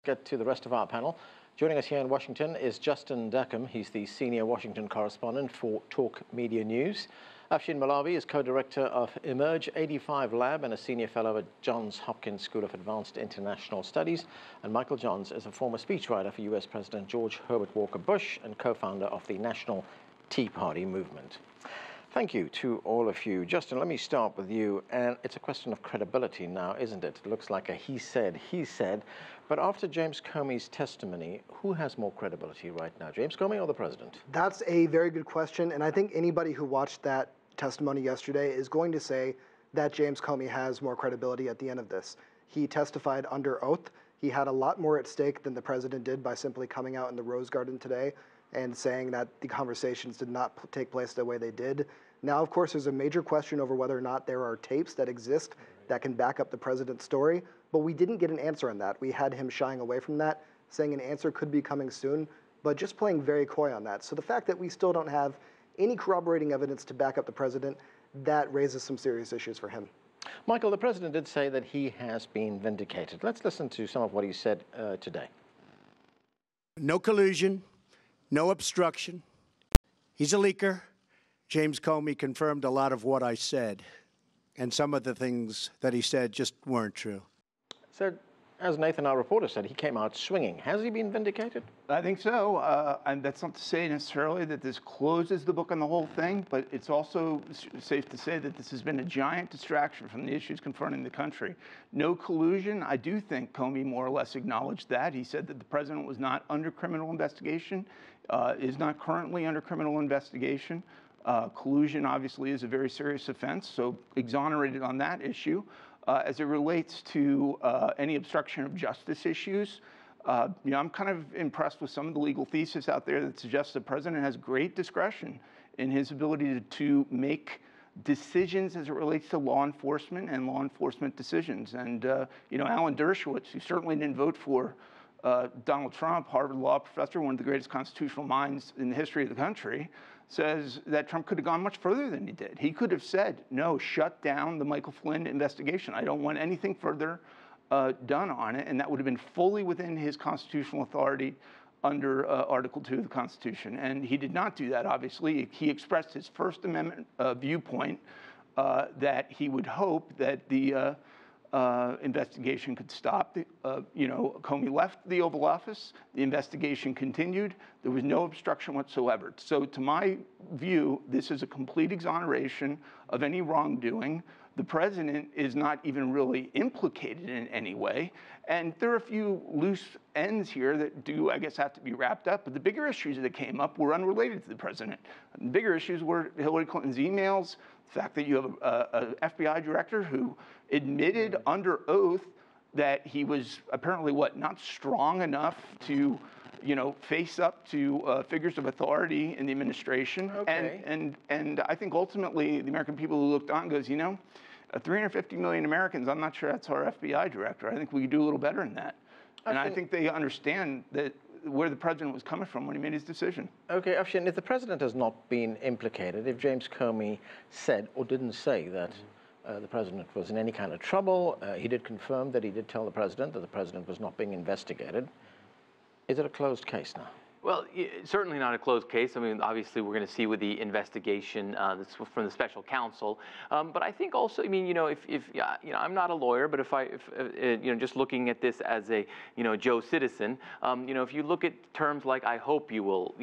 get to the rest of our panel. Joining us here in Washington is Justin Duckham. He's the senior Washington correspondent for Talk Media News. Afshin Molavi is co-director of Emerge 85 Lab and a senior fellow at Johns Hopkins School of Advanced International Studies. And Michael Johns is a former speechwriter for U.S. President George Herbert Walker Bush and co-founder of the National Tea Party movement. Thank you to all of you. Justin, let me start with you. And it's a question of credibility now, isn't it? It looks like a he said. But after James Comey's testimony, who has more credibility right now, James Comey or the president? That's a very good question. And I think anybody who watched that testimony yesterday is going to say that James Comey has more credibility at the end of this. He testified under oath. He had a lot more at stake than the president did by simply coming out in the Rose Garden today and saying that the conversations did not take place the way they did. Now, of course, there's a major question over whether or not there are tapes that exist that can back up the president's story, but we didn't get an answer on that. We had him shying away from that, saying an answer could be coming soon, but just playing very coy on that. So the fact that we still don't have any corroborating evidence to back up the president, that raises some serious issues for him. Michael, the president did say that he has been vindicated. Let's listen to some of what he said today. No collusion. No obstruction. He's a leaker. James Comey confirmed a lot of what I said, and some of the things that he said just weren't true. So, as Nathan, our reporter, said, he came out swinging. Has he been vindicated? I think so. And that's not to say necessarily that this closes the book on the whole thing, but it's also safe to say that this has been a giant distraction from the issues confronting the country. No collusion. I do think Comey more or less acknowledged that. He said that the president was not under criminal investigation, is not currently under criminal investigation. Collusion obviously is a very serious offense, so exonerated on that issue. As it relates to any obstruction of justice issues, I'm kind of impressed with some of the legal thesis out there that suggests the president has great discretion in his ability to make decisions as it relates to law enforcement and law enforcement decisions. And, Alan Dershowitz, who certainly didn't vote for Donald Trump, Harvard law professor, one of the greatest constitutional minds in the history of the country, says that Trump could have gone much further than he did. He could have said, no, shut down the Michael Flynn investigation. I don't want anything further done on it. And that would have been fully within his constitutional authority under Article 2 of the Constitution. And he did not do that, obviously. He expressed his First Amendment viewpoint that he would hope that the investigation could stop. Comey left the Oval Office. The investigation continued. There was no obstruction whatsoever. So to my view, this is a complete exoneration of any wrongdoing. The president is not even really implicated in any way. And there are a few loose ends here that do, I guess, have to be wrapped up. But the bigger issues that came up were unrelated to the president. The bigger issues were Hillary Clinton's emails, the fact that you have an FBI director who admitted under oath that he was apparently, not strong enough to, face up to figures of authority in the administration. Okay. And I think ultimately the American people who looked on goes, 350 million Americans, I'm not sure that's our FBI director. I think we could do a little better than that. And I think they understand that where the president was coming from when he made his decision. Okay, Afshin, if the president has not been implicated, if James Comey said or didn't say that the president was in any kind of trouble, he did confirm that he did tell the president that the president was not being investigated. Is it a closed case now? Well, certainly not a closed case. I mean, obviously, we're going to see with the investigation that's from the special counsel. But I think also, I'm not a lawyer, but if just looking at this as a, Joe citizen, if you look at terms like, I hope you will,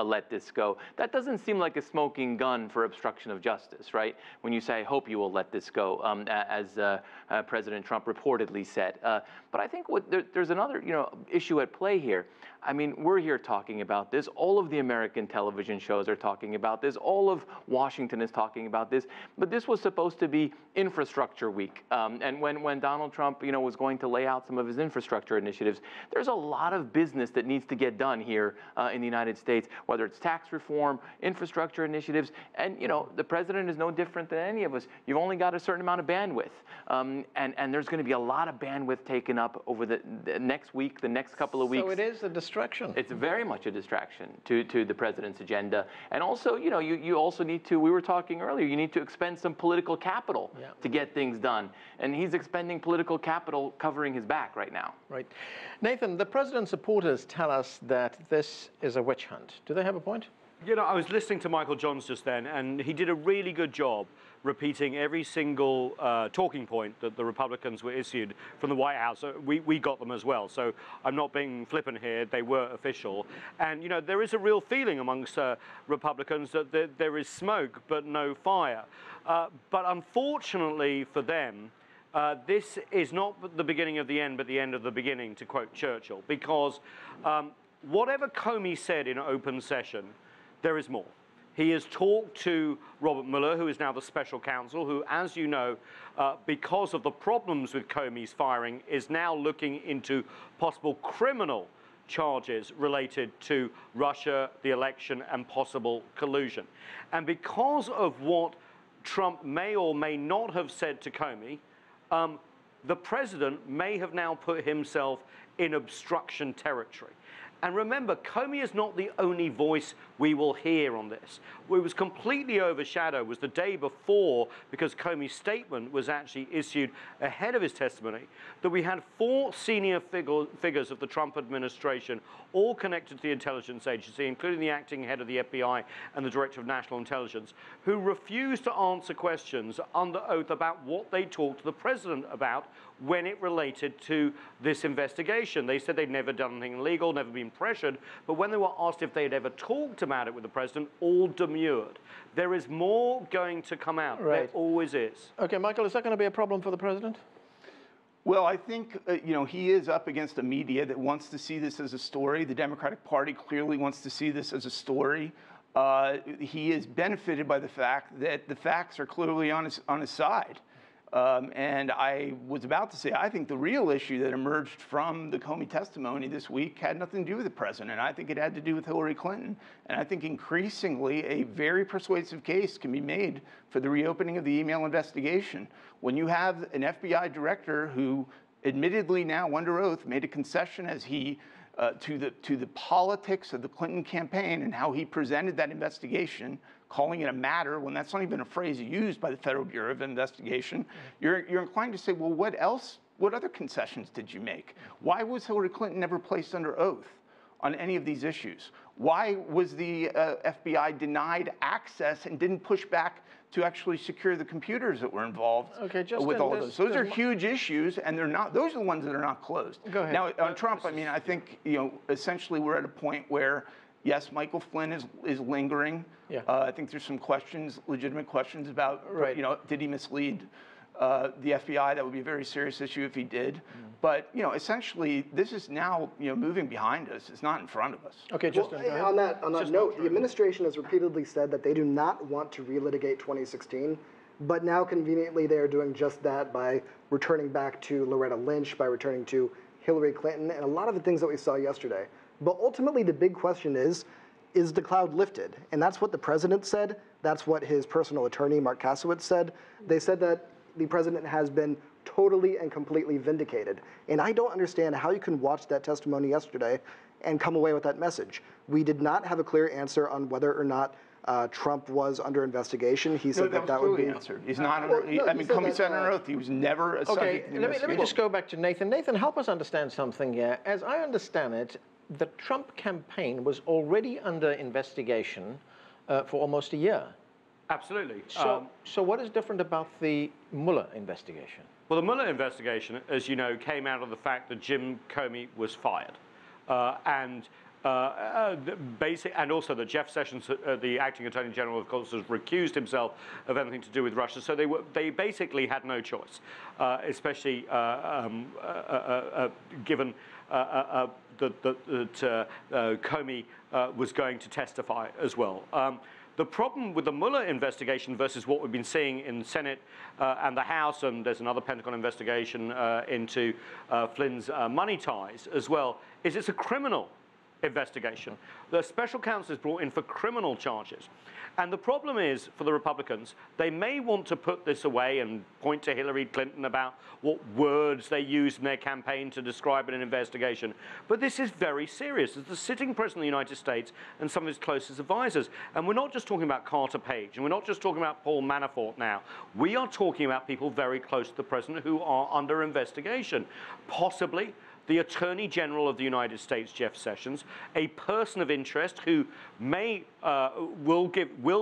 let this go, that doesn't seem like a smoking gun for obstruction of justice, right? When you say, I hope you will let this go, as President Trump reportedly said. But I think there's another, issue at play here. I mean, we're here talking about this. All of the American television shows are talking about this. All of Washington is talking about this. But this was supposed to be infrastructure week. And when Donald Trump, was going to lay out some of his infrastructure initiatives, there's a lot of business that needs to get done here in the United States, whether it's tax reform, infrastructure initiatives. And, the president is no different than any of us. You've only got a certain amount of bandwidth. And there's going to be a lot of bandwidth taken up over the next week, the next couple of weeks. So it is a distraction. It's very much. much a distraction to the president's agenda. And also, you know, you also need to, we were talking earlier, you need to expend some political capital to get things done. And he's expending political capital covering his back right now. Right. Nathan, the president's supporters tell us that this is a witch hunt. Do they have a point? You know, I was listening to Michael Johns just then, and he did a really good job repeating every single talking point that the Republicans were issued from the White House. We got them as well, so I'm not being flippant here. They were official. And, you know, there is a real feeling amongst Republicans that there is smoke but no fire. But unfortunately for them, this is not the beginning of the end, but the end of the beginning, to quote Churchill, because whatever Comey said in open session, there is more. He has talked to Robert Mueller, who is now the special counsel, who, as you know, because of the problems with Comey's firing, is now looking into possible criminal charges related to Russia, the election, and possible collusion. And because of what Trump may or may not have said to Comey, the president may have now put himself in obstruction territory. And remember, Comey is not the only voice we will hear on this. What was completely overshadowed was the day before, because Comey's statement was actually issued ahead of his testimony, that we had 4 senior figures of the Trump administration, all connected to the intelligence agency, including the acting head of the FBI and the director of national intelligence, who refused to answer questions under oath about what they talked to the president about when it related to this investigation. They said they'd never done anything illegal, never been pressured, but when they were asked if they'd ever talked about it with the president, all demurred. There is more going to come out. Right. There always is. Okay, Michael, is that going to be a problem for the president? Well, I think, you know, he is up against a media that wants to see this as a story. The Democratic Party clearly wants to see this as a story. He is benefited by the fact that the facts are clearly on his side. And I was about to say, I think the real issue that emerged from the Comey testimony this week had nothing to do with the president. I think it had to do with Hillary Clinton. And I think increasingly a very persuasive case can be made for the reopening of the email investigation. When you have an FBI director who admittedly now under oath made a concession as he to the politics of the Clinton campaign and how he presented that investigation, calling it a matter when that's not even a phrase used by the Federal Bureau of Investigation, you're inclined to say, well, what else? What other concessions did you make? Why was Hillary Clinton never placed under oath on any of these issues? Why was the FBI denied access and didn't push back to actually secure the computers that were involved with all of those? Those are huge issues, and they're not. Those are the ones that are not closed. Go ahead. Now, on Trump, I mean, I think, you know, essentially we're at a point where, yes, Michael Flynn is lingering. Yeah. I think there's some questions, legitimate questions about, you know, did he mislead the FBI? That would be a very serious issue if he did. But, you know, essentially, this is now, you know, moving behind us. It's not in front of us. Okay, Justin. Well, on that note, the administration has repeatedly said that they do not want to relitigate 2016, but now conveniently they are doing just that by returning back to Loretta Lynch, by returning to Hillary Clinton, and a lot of the things that we saw yesterday. But ultimately, the big question is the cloud lifted? And that's what the president said. That's what his personal attorney, Mark Kasowitz, said. They said that the president has been totally and completely vindicated. And I don't understand how you can watch that testimony yesterday and come away with that message. We did not have a clear answer on whether or not Trump was under investigation. He said that would be answered. He's not under. I mean, Comey said under oath he was never a subject of investigation. Let me just go back to Nathan. Nathan, help us understand something here. As I understand it, the Trump campaign was already under investigation for almost a year. Absolutely. So what is different about the Mueller investigation? Well, the Mueller investigation, as you know, came out of the fact that Jim Comey was fired. And also that Jeff Sessions, the acting attorney general, of course, has recused himself of anything to do with Russia. So they basically had no choice, especially given that Comey was going to testify as well. The problem with the Mueller investigation versus what we've been seeing in the Senate and the House, and there's another Pentagon investigation into Flynn's money ties as well, is it's a criminal investigation. The special counsel is brought in for criminal charges. And the problem is, for the Republicans, they may want to put this away and point to Hillary Clinton about what words they used in their campaign to describe an investigation. But this is very serious. It's the sitting president of the United States and some of his closest advisors. And we're not just talking about Carter Page, and we're not just talking about Paul Manafort now. We are talking about people very close to the president who are under investigation. Possibly the Attorney General of the United States, Jeff Sessions, a person of interest who will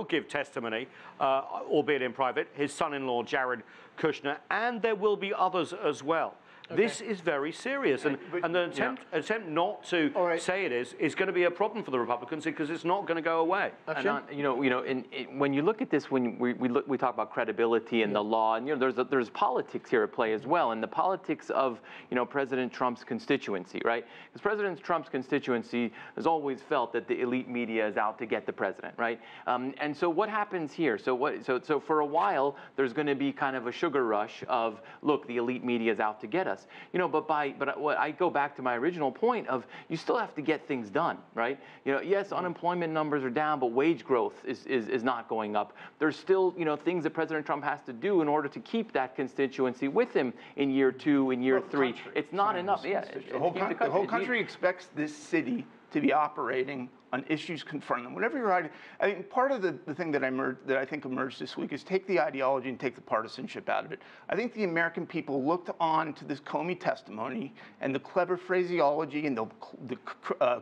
give testimony, albeit in private, his son-in-law, Jared Kushner, and there will be others as well. Okay. This is very serious, and the attempt not to say it is going to be a problem for the Republicans because it's not going to go away. And when you look at this, when we talk about credibility and the law, and there's politics here at play as well, and the politics of President Trump's constituency, right? Because President Trump's constituency has always felt that the elite media is out to get the president, right? And so what happens here? So for a while there's going to be kind of a sugar rush of, look, the elite media is out to get us. But I go back to my original point of you still have to get things done, right? Yes, unemployment numbers are down, but wage growth is not going up. There's still things that President Trump has to do in order to keep that constituency with him in year 2, in year 3. It's not enough. Yeah, the whole country expects this city to be operating on issues confronting them. Whatever you're writing, I think part of the thing that I think emerged this week is take the ideology and take the partisanship out of it. I think the American people looked on to this Comey testimony and the clever phraseology and the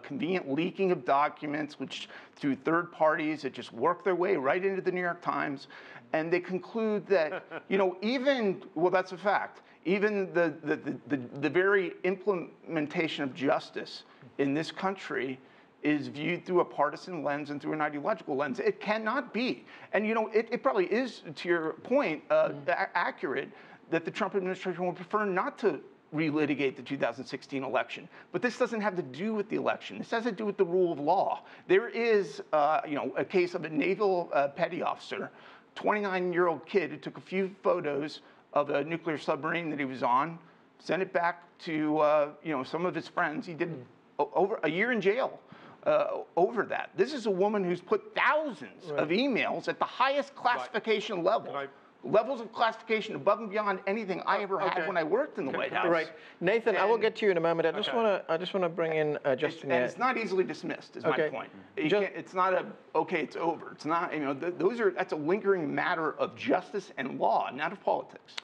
convenient leaking of documents, which through third parties that just work their way right into the New York Times, and they conclude that that's a fact. Even the very implementation of justice in this country is viewed through a partisan lens and through an ideological lens. It cannot be. And it probably is, to your point, accurate that the Trump administration would prefer not to relitigate the 2016 election. But this doesn't have to do with the election. This has to do with the rule of law. There is a case of a naval petty officer, 29-year-old kid who took a few photos of a nuclear submarine that he was on, sent it back to some of his friends. He did over a year in jail over that. This is a woman who's put thousands of emails at the highest classification level. Levels of classification above and beyond anything I ever had when I worked in the White House. Right, Nathan. I will get to you in a moment. I just want to bring in Justin. And it's not easily dismissed. Is my point. It's not it's over. It's not. That's a lingering matter of justice and law, not of politics.